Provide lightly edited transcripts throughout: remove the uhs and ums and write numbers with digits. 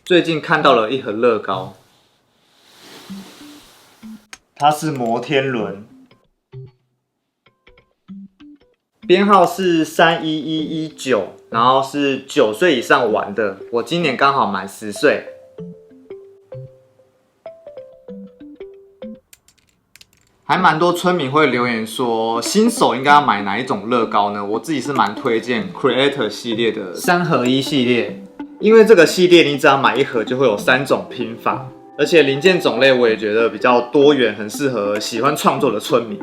最近看到了一盒乐高，它是摩天轮，编号是31119，然后是9岁以上玩的。我今年刚好满10岁。还蛮多村民会留言说，新手应该要买哪一种乐高呢？我自己是蛮推荐 Creator 系列的3合1系列，因为这个系列你只要买一盒就会有3种拼法，而且零件种类我也觉得比较多元，很适合喜欢创作的村民。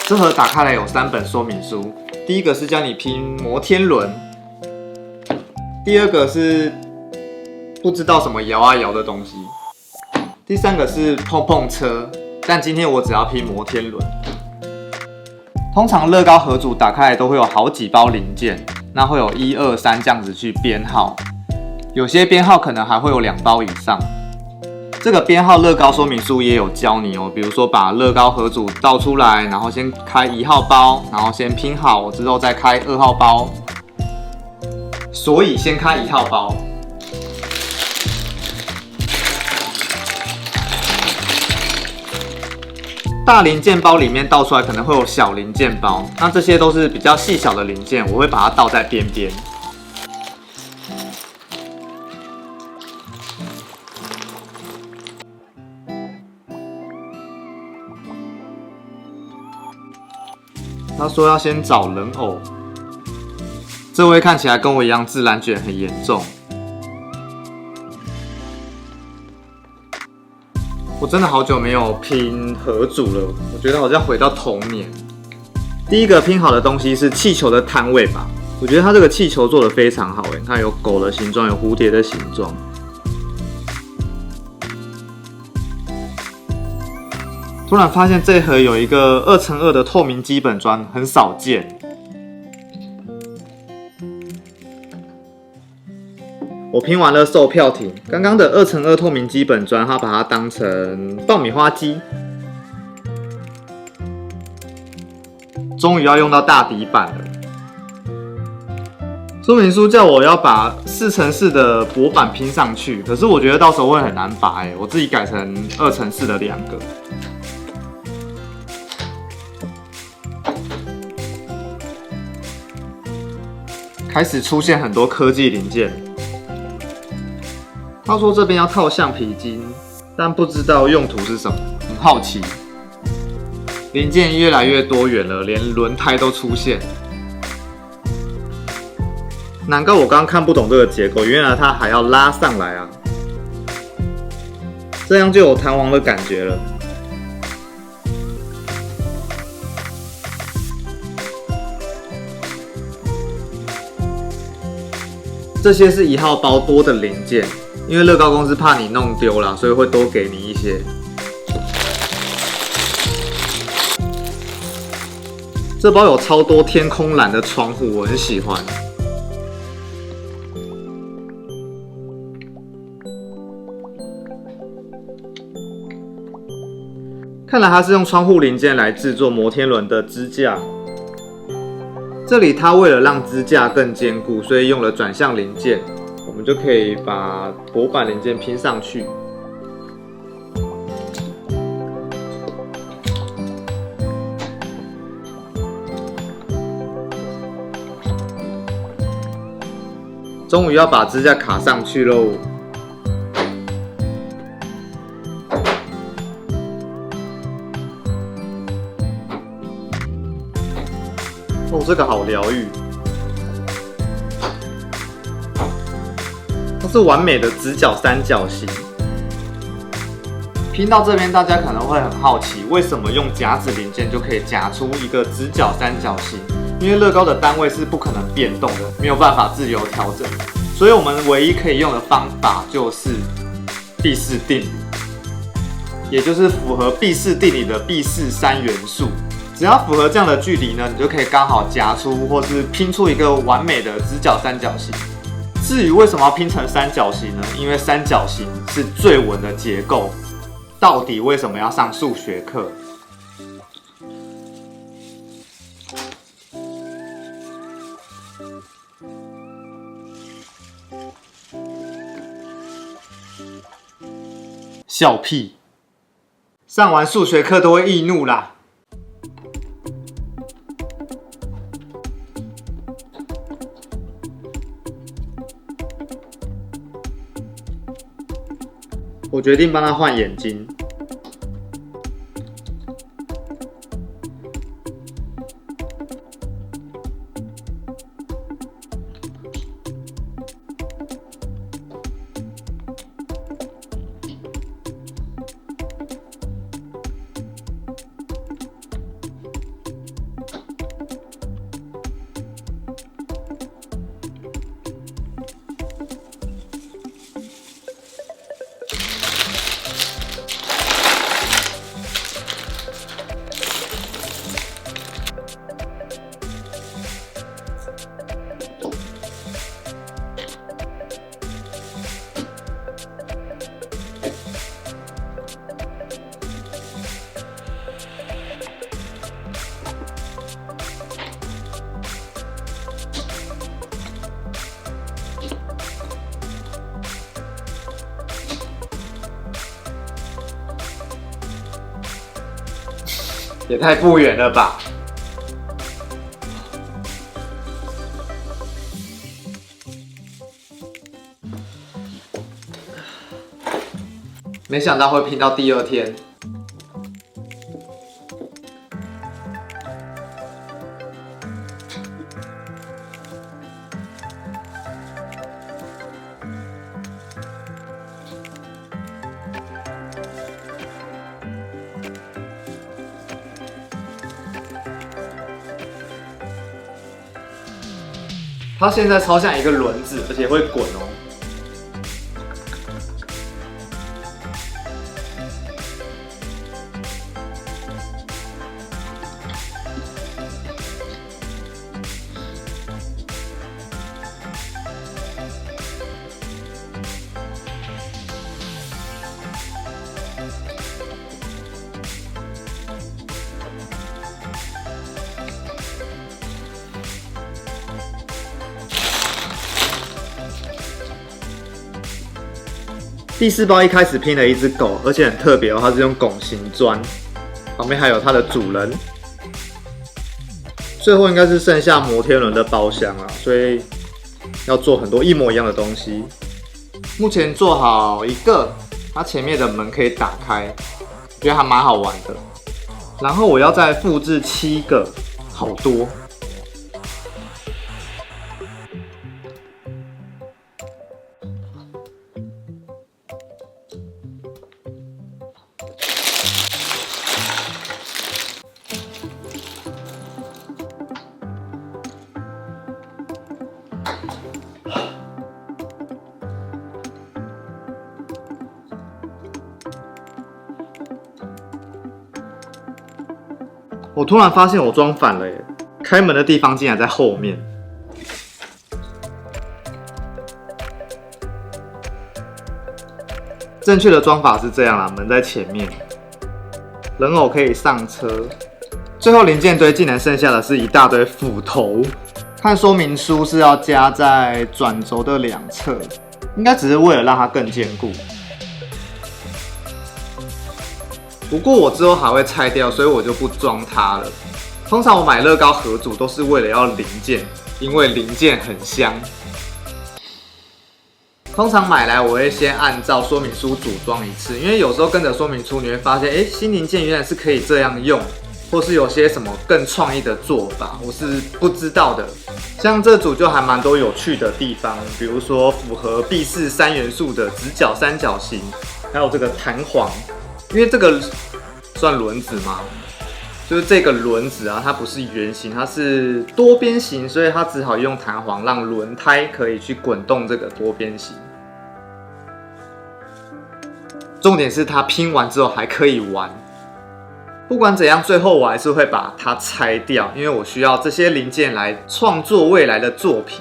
这盒打开来有3本说明书，第一个是教你拼摩天轮，第二个是不知道什么摇啊摇的东西，第3个是碰碰车，但今天我只要拼摩天轮。通常乐高盒组打开来都会有好几包零件，那会有1、2、3这样子去编号，有些编号可能还会有2包以上。这个编号乐高说明书也有教你哦，比如说把乐高盒组倒出来，然后先开1号包，然后先拼好之后再开2号包，所以先开1号包。大零件包里面倒出来可能会有小零件包，那这些都是比较细小的零件，我会把它倒在边边。他说要先找人偶，这位看起来跟我一样自然卷很严重。我真的好久没有拼盒组了，我觉得好像回到童年。第一个拼好的东西是气球的摊位吧，我觉得它这个气球做得非常好，你看有狗的形状，有蝴蝶的形状。突然发现这盒有一个2×2的透明基本砖，很少见。我拼完了售票亭，刚刚的2×2透明基本砖，它把它当成爆米花机。终于要用到大底板了。说明书叫我要把4×4的薄板拼上去，可是我觉得到时候会很难把我自己改成2×4的2个。开始出现很多科技零件。他说这边要套橡皮筋，但不知道用途是什么，很好奇。零件越来越多元了，连轮胎都出现。难怪我刚刚看不懂这个结构，原来它还要拉上来啊！这样就有弹簧的感觉了。这些是1号包多的零件，因为乐高公司怕你弄丢了，所以会多给你一些。这包有超多天空蓝的窗户，我很喜欢。看来它是用窗户零件来制作摩天轮的支架。这里它为了让支架更坚固，所以用了转向零件，我们就可以把薄板零件拼上去。终于要把支架卡上去喽！哦，这个好疗愈。它是完美的直角三角形。拼到这边，大家可能会很好奇，为什么用夹子零件就可以夹出一个直角三角形？因为乐高的单位是不可能变动的，没有办法自由调整，所以我们唯一可以用的方法就是毕氏定理，也就是符合毕氏定理的毕氏3元素。只要符合这样的距离呢，你就可以刚好夹出或是拼出一个完美的直角三角形。至于为什么要拼成三角形呢？因为三角形是最稳的结构。到底为什么要上数学课？笑屁！上完数学课都会易怒啦。我决定帮他换眼睛。也太不远了吧！没想到会拼到第二天。它现在超像一个轮子，而且会滚哦。第四包一开始拼了一只狗，而且很特别哦，它是用拱形砖，旁边还有它的主人。最后应该是剩下摩天轮的包厢啊，所以要做很多一模一样的东西。目前做好一个，它前面的门可以打开，觉得还蛮好玩的。然后我要再复制7个，好多。我突然发现我装反了耶！开门的地方竟然在后面。正确的装法是这样啦，门在前面，人偶可以上车。最后零件堆竟然剩下的是一大堆斧头。看说明书是要加在转轴的两侧，应该只是为了让它更坚固。不过我之后还会拆掉，所以我就不装它了。通常我买乐高合组都是为了要零件，因为零件很香。通常买来我会先按照说明书组装一次，因为有时候跟着说明书你会发现，新零件原来是可以这样用，或是有些什么更创意的做法，我是不知道的。像这组就还蛮多有趣的地方，比如说符合毕氏3元素的直角三角形，还有这个弹簧。因为这个算轮子吗？就是这个轮子啊，它不是圆形，它是多边形，所以它只好用弹簧让轮胎可以去滚动这个多边形。重点是它拼完之后还可以玩。不管怎样，最后我还是会把它拆掉，因为我需要这些零件来创作未来的作品。